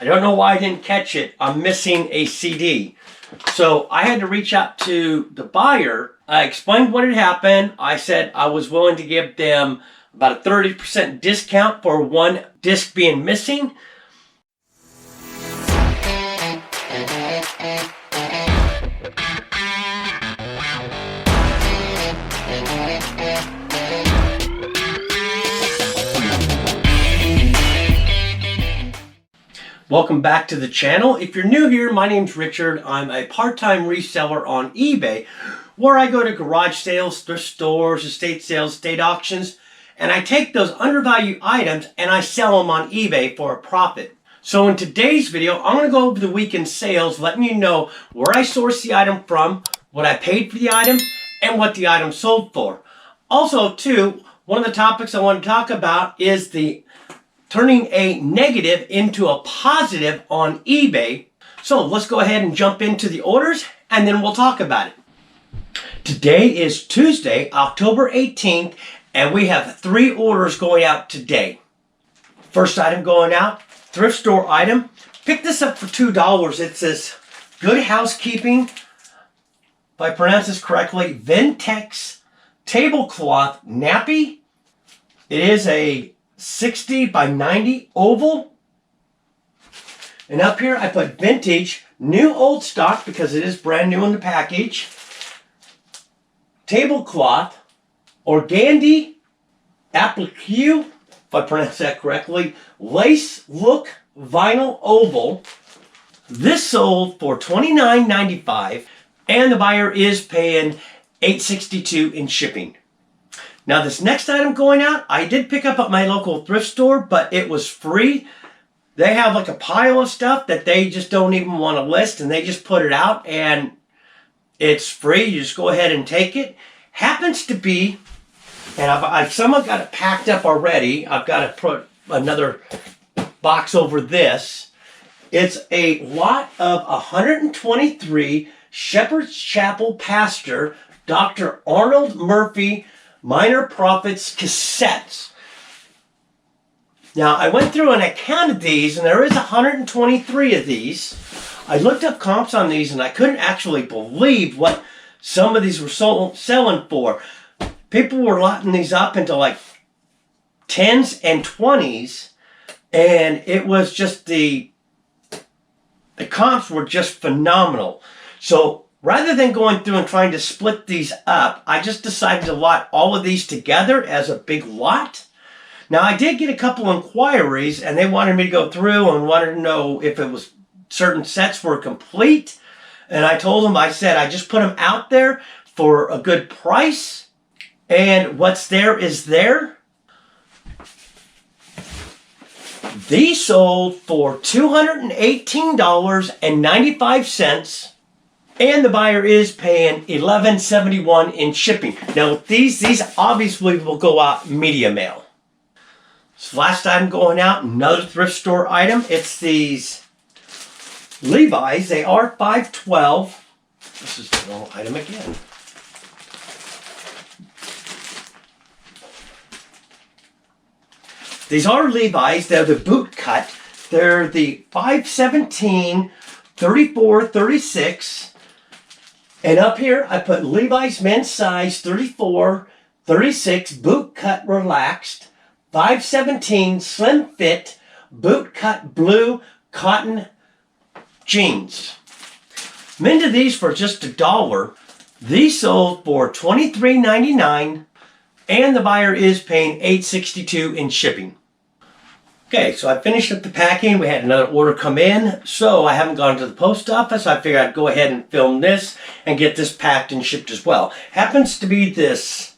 I don't know why I didn't catch it. I'm missing a CD. So I had to reach out to the buyer. I explained what had happened. I said I was willing to give them about a 30% discount for one disc being missing. Welcome back to the channel. If you're new here, my name's Richard. I'm a part-time reseller on eBay, where I go to garage sales, thrift stores, estate sales, state auctions, and I take those undervalued items and I sell them on eBay for a profit. So in today's video, I'm going to go over the weekend sales, letting you know where I sourced the item from, what I paid for the item, and what the item sold for. Also, too, one of the topics I want to talk about is the turning a negative into a positive on eBay. So let's go ahead and jump into the orders and then we'll talk about it. Today is Tuesday, October 18th, and we have 3 orders going out today. First item going out, thrift store item. Picked this up for $2. It says Good Housekeeping, if I pronounce this correctly, Ventex tablecloth nappy. It is a 60 by 90 oval. And up here I put vintage, new old stock because it is brand new in the package. Tablecloth, organdy applique, if I pronounce that correctly, lace look vinyl oval. This sold for $29.95 and the buyer is paying $8.62 in shipping. Now this next item going out, I did pick up at my local thrift store, but it was free. They have like a pile of stuff that they just don't even want to list, and they just put it out and it's free. You just go ahead and take it. Happens to be, and I've somewhat got it packed up already. I've got to put another box over this. It's a lot of 123 Shepherd's Chapel Pastor Dr. Arnold Murphy Minor Prophets cassettes. Now I went through and I counted these, and there is 123 of these. I looked up comps on these and I couldn't actually believe what some of these were selling for. People were lotting these up into like 10s and 20s, and it was just the comps were just phenomenal. So rather than going through and trying to split these up, I just decided to lot all of these together as a big lot. Now, I did get a couple inquiries, and they wanted me to go through and wanted to know if it was certain sets were complete. And I told them, I said, I just put them out there for a good price, and what's there is there. These sold for $218.95. And the buyer is paying $11.71 in shipping. Now these obviously will go out media mail. So last item going out, another thrift store item. It's these Levi's. They are 512. This is the wrong item again. These are Levi's. They're the boot cut. They're the 517, 34, 36. And up here, I put Levi's men's size 34, 36, boot cut relaxed, 517 slim fit, boot cut blue cotton jeans. I'm into these for just $1. These sold for $23.99, and the buyer is paying $8.62 in shipping. Okay, so I finished up the packing. We had another order come in, so I haven't gone to the post office. I figured I'd go ahead and film this and get this packed and shipped as well. Happens to be this,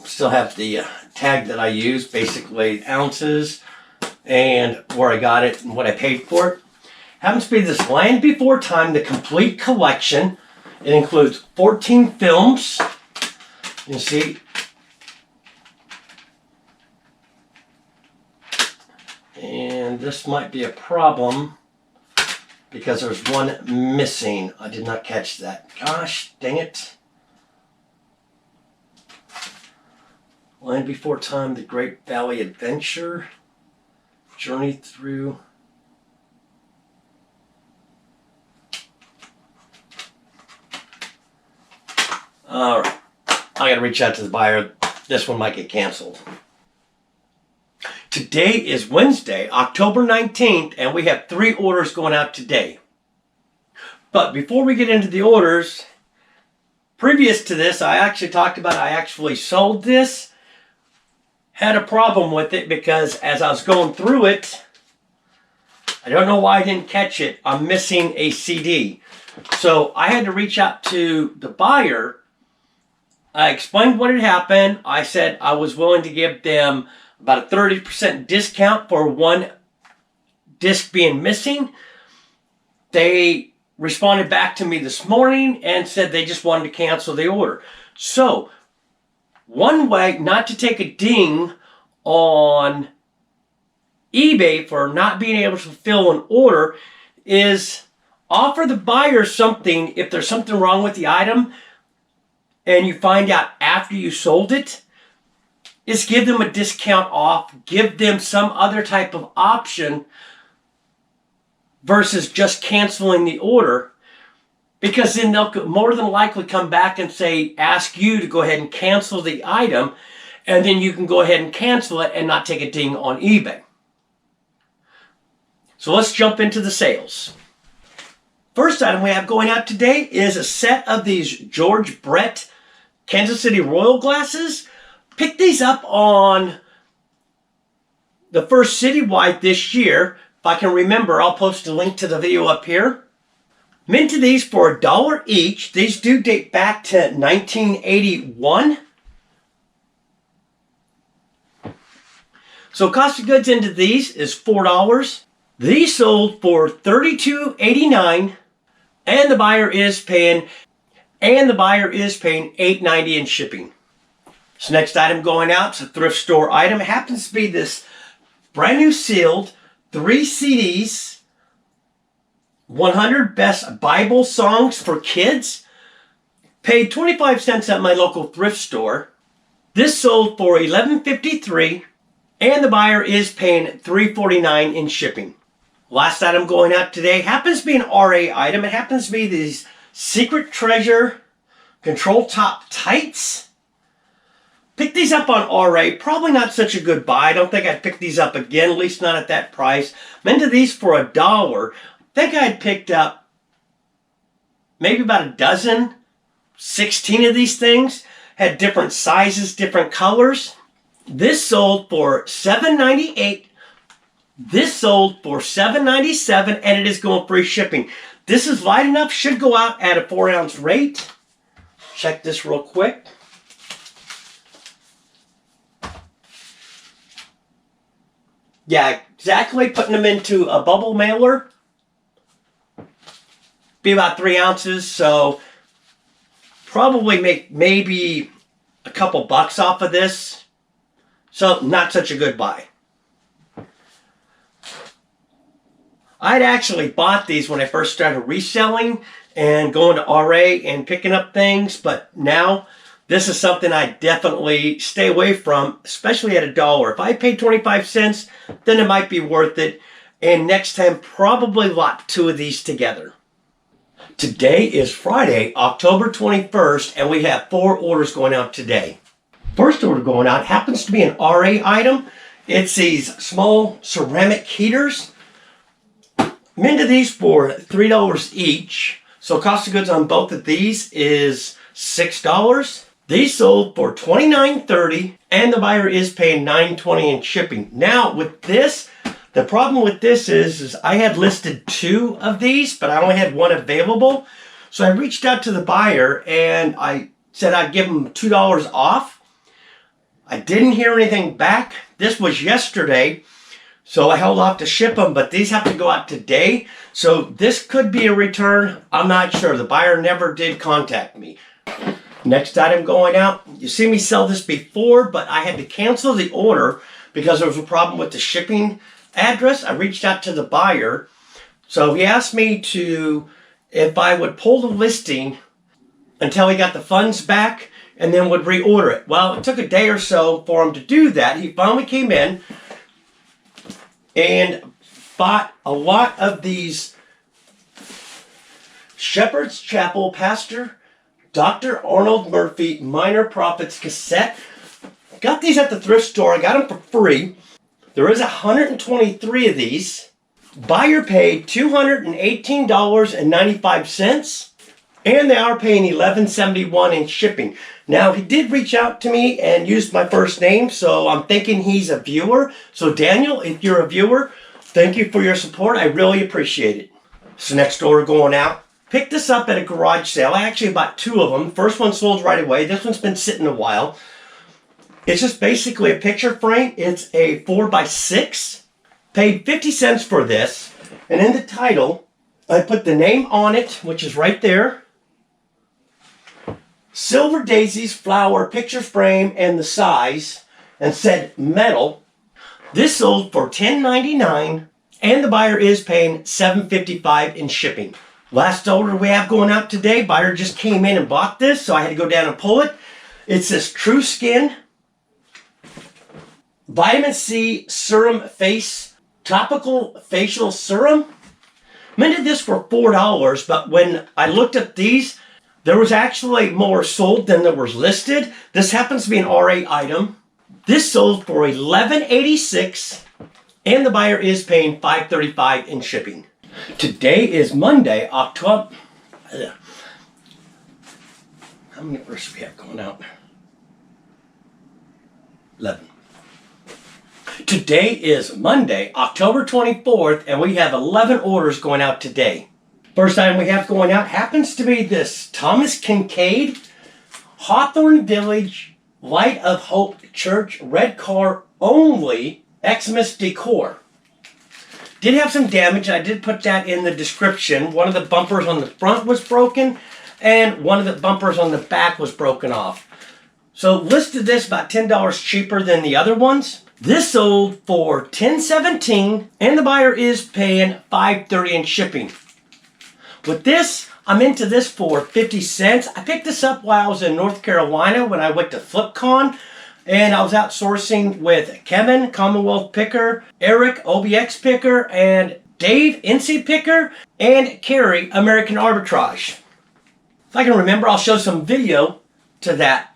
still have the tag that I use, basically ounces and where I got it and what I paid for it. Happens to be this Land Before Time, the complete collection. It includes 14 films. You see, and this might be a problem because there's one missing. I did not catch that. Gosh, dang it. Land Before Time, The Great Valley Adventure, Journey Through All right. I got to reach out to the buyer. This one might get canceled. Today is Wednesday, October 19th, and we have 3 orders going out today. But before we get into the orders, previous to this, I actually sold this. Had a problem with it because as I was going through it, I don't know why I didn't catch it. I'm missing a CD. So I had to reach out to the buyer. I explained what had happened. I said I was willing to give them about a 30% discount for one disc being missing. They responded back to me this morning and said they just wanted to cancel the order. So, one way not to take a ding on eBay for not being able to fulfill an order is offer the buyer something if there's something wrong with the item and you find out after you sold it, is give them a discount off, give them some other type of option versus just canceling the order, because then they'll more than likely come back and say, ask you to go ahead and cancel the item, and then you can go ahead and cancel it and not take a ding on eBay. So let's jump into the sales. First item we have going out today is a set of these George Brett Kansas City Royal glasses. Picked these up on the first citywide this year. If I can remember, I'll post a link to the video up here. Minted these for $1 each. These do date back to 1981. So cost of goods into these is $4. These sold for $32.89, and the buyer is paying $8.90 in shipping. This next item going out is a thrift store item. It happens to be this brand new sealed 3 CDs, 100 Best Bible Songs for Kids. Paid 25 cents at my local thrift store. This sold for $11.53, and the buyer is paying $3.49 in shipping. Last item going out today happens to be an RA item. It happens to be these Secret Treasure Control Top Tights. Picked these up on RA. Probably not such a good buy. I don't think I'd pick these up again, at least not at that price. Minted these for $1. I think I'd picked up maybe about a dozen, 16 of these things. Had different sizes, different colors. This sold for $7.98. This sold for $7.97, and it is going free shipping. This is light enough, should go out at a 4-ounce rate. Check this real quick. Yeah, exactly. Putting them into a bubble mailer. Be about 3 ounces, so probably make maybe a couple bucks off of this. So not such a good buy. I'd actually bought these when I first started reselling and going to RA and picking up things, but now this is something I definitely stay away from, especially at $1. If I paid 25 cents, then it might be worth it. And next time, probably lot 2 of these together. Today is Friday, October 21st, and we have 4 orders going out today. First order going out happens to be an RA item. It's these small ceramic heaters. Minted these for $3 each. So cost of goods on both of these is $6. These sold for $29.30, and the buyer is paying $9.20 in shipping. Now with this, the problem with this is I had listed 2 of these, but I only had 1 available. So I reached out to the buyer and I said I'd give him $2 off. I didn't hear anything back. This was yesterday, so I held off to ship them, but these have to go out today. So this could be a return. I'm not sure. The buyer never did contact me. Next item going out. You see me sell this before, but I had to cancel the order because there was a problem with the shipping address. I reached out to the buyer. So he asked me if I would pull the listing until he got the funds back and then would reorder it. Well, it took a day or so for him to do that. He finally came in and bought a lot of these Shepherd's Chapel Pastor Dr. Arnold Murphy Minor Prophets cassette. Got these at the thrift store. I got them for free. There is 123 of these. Buyer paid $218.95, and they are paying $11.71 in shipping. Now, he did reach out to me and used my first name, so I'm thinking he's a viewer. So, Daniel, if you're a viewer, thank you for your support. I really appreciate it. So, next order going out. Picked this up at a garage sale. I actually bought 2 of them. First one sold right away. This one's been sitting a while. It's just basically a picture frame. It's a 4x6. Paid 50 cents for this. And in the title, I put the name on it, which is right there. Silver Daisies flower picture frame and the size. And said metal. This sold for $10.99. And the buyer is paying $7.55 in shipping. Last order we have going out today. Buyer just came in and bought this, so I had to go down and pull it. It's this True Skin Vitamin C Serum Face Topical Facial Serum. Minted this for $4, but when I looked at these, there was actually more sold than there was listed. This happens to be an RA item. This sold for $11.86, and the buyer is paying $5.35 in shipping. Today is Monday, October. How many orders do we have going out? 11. Today is Monday, October 24th, and we have 11 orders going out today. First item we have going out happens to be this Thomas Kincaid Hawthorne Village Light of Hope Church Red Car Only Xmas Decor. Did have some damage. I did put that in the description. One of the bumpers on the front was broken, and one of the bumpers on the back was broken off. So listed this about $10 cheaper than the other ones. This sold for $10.17, and the buyer is paying $5.30 in shipping. With this, I'm into this for 50 cents. I picked this up while I was in North Carolina when I went to FlipCon. And I was out sourcing with Kevin, Commonwealth Picker, Eric, OBX Picker, and Dave, NC Picker, and Carrie, American Arbitrage. If I can remember, I'll show some video to that.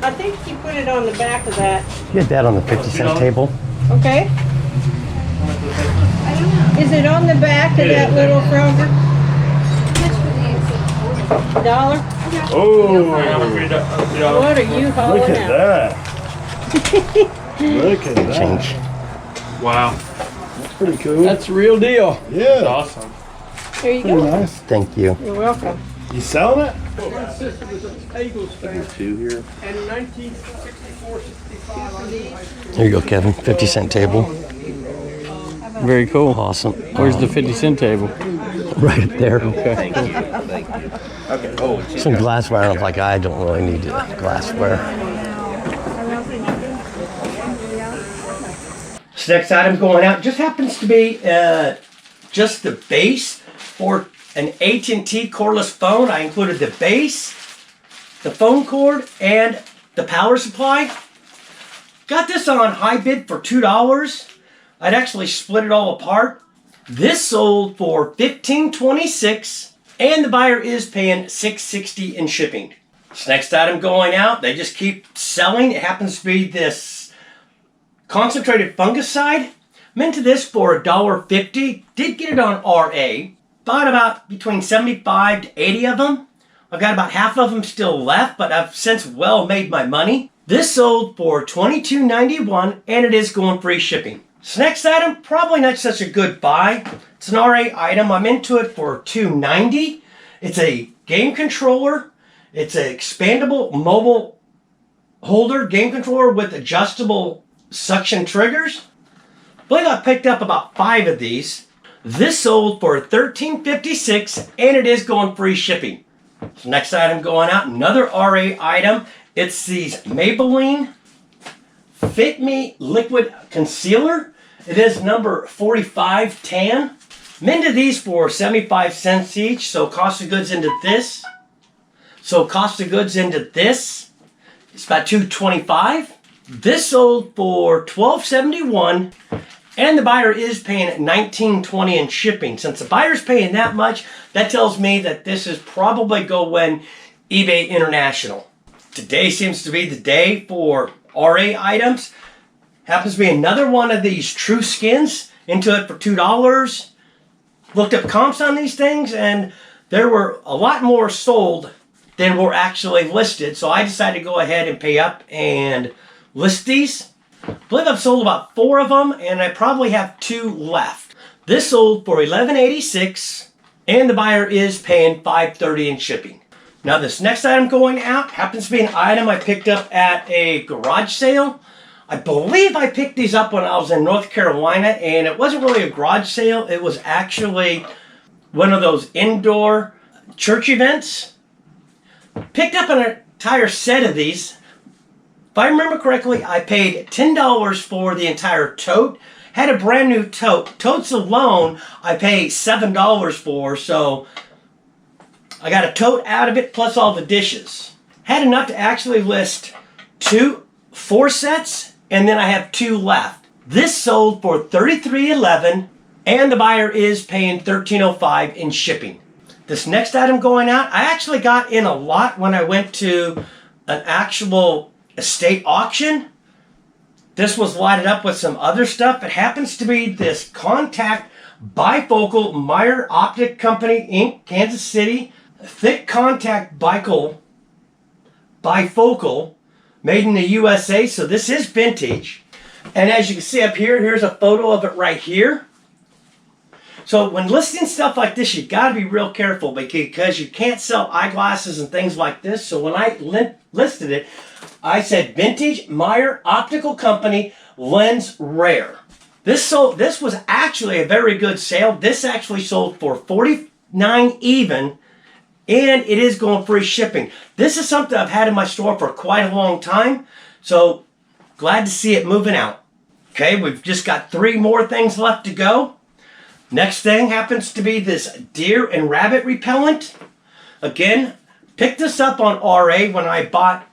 I think you put it on the back of that. You had that on the 50-cent table. Okay. Is it on the back of that little Kroger? $1? Oh, What are you hauling look at out? that. Look at that. Change. Wow. That's pretty cool. That's the real deal. Yeah. That's awesome. Here you Pretty go. nice. Thank you. You're welcome. You selling it? Two here. Here you go, Kevin. 50-cent table. Very cool. Awesome. Where's the 50-cent table? Right up there. Okay. Some glassware. I'm like, I don't really need glassware. This next item going out just happens to be just the base for an AT&T cordless phone. I included the base, the phone cord, and the power supply. Got this on high bid for $2. I'd actually split it all apart. This sold for $15.26, and the buyer is paying $6.60 in shipping. This next item going out, they just keep selling. It happens to be this concentrated fungicide. I'm into this for $1.50. Did get it on RA. Bought about between 75 to 80 of them. I've got about half of them still left, but I've since well made my money. This sold for $22.91, and it is going free shipping. This next item, probably not such a good buy. It's an RA item. I'm into it for $2.90. It's a game controller. It's an expandable mobile holder game controller with adjustable suction triggers. I believe I picked up about 5 of these. This sold for $13.56 and it is going free shipping. So next item going out, another RA item. It's these Maybelline Fit Me Liquid Concealer. It is number 45 tan. I'm into these for 75 cents each, so cost of goods into this. It's about $2.25. This sold for $12.71, and the buyer is paying $19.20 in shipping. Since the buyer's paying that much, that tells me that this is probably going eBay International. Today seems to be the day for RA items. Happens to be another one of these True Skins. Into it for $2. Looked up comps on these things, and there were a lot more sold than were actually listed. So I decided to go ahead and pay up and list these. I believe I've sold about 4 of them, and I probably have 2 left. This sold for $11.86, and the buyer is paying $5.30 in shipping. Now this next item going out happens to be an item I picked up at a garage sale. I believe I picked these up when I was in North Carolina, and it wasn't really a garage sale. It was actually one of those indoor church events. Picked up an entire set of these. If I remember correctly, I paid $10 for the entire tote. Had a brand new tote. Totes alone, I paid $7 for, so I got a tote out of it plus all the dishes. Had enough to actually list 4 sets, and then I have 2 left. This sold for $33.11, and the buyer is paying $13.05 in shipping. This next item going out, I actually got in a lot when I went to an actual estate auction. This was lighted up with some other stuff. It happens to be this contact bifocal Meyer Optic Company, Inc., Kansas City. Thick contact bifocal, made in the USA, so this is vintage. And as you can see up here, here's a photo of it right here. So when listing stuff like this, you got to be real careful because you can't sell eyeglasses and things like this. So when I listed it, I said vintage Meyer Optical Company lens rare. This was actually a very good sale. This actually sold for $49 even, and it is going free shipping. This is something I've had in my store for quite a long time, so glad to see it moving out. Okay, we've just got 3 more things left to go. Next thing happens to be this deer and rabbit repellent. Again, picked this up on RA when I bought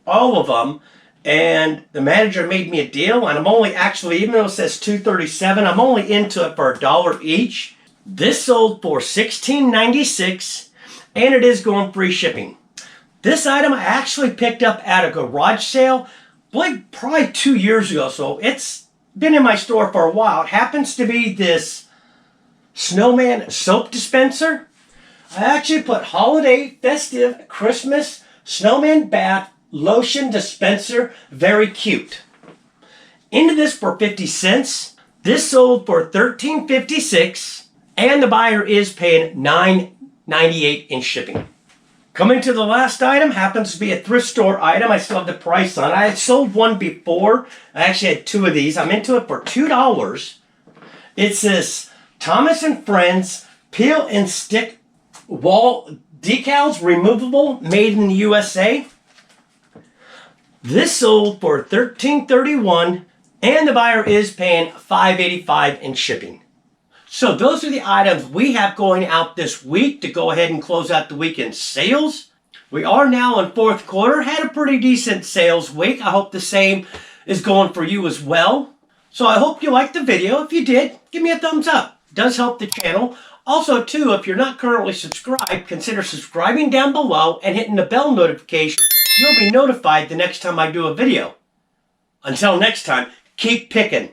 all of them, and the manager made me a deal, and I'm only actually, even though it says $2.37, I'm only into it for $1 each. This sold for $16.96, and it is going free shipping. This item I actually picked up at a garage sale, I believe probably 2 years ago, so it's been in my store for a while. It happens to be this Snowman soap dispenser. I actually put holiday, festive, Christmas, snowman bath lotion dispenser, very cute. Into this for 50 cents. This sold for $13.56, and the buyer is paying $9.98 in shipping. Coming to the last item, happens to be a thrift store item. I still have the price on it. I had sold one before. I actually had 2 of these. I'm into it for $2. It's this Thomas & Friends peel and stick wall decals, removable, made in the USA. This sold for $13.31, and the buyer is paying $5.85 in shipping. So those are the items we have going out this week to go ahead and close out the weekend sales. We are now in 4th quarter, had a pretty decent sales week. I hope the same is going for you as well. So I hope you liked the video. If you did, give me a thumbs up. It does help the channel. Also, too, if you're not currently subscribed, consider subscribing down below and hitting the bell notification. You'll be notified the next time I do a video. Until next time, keep picking.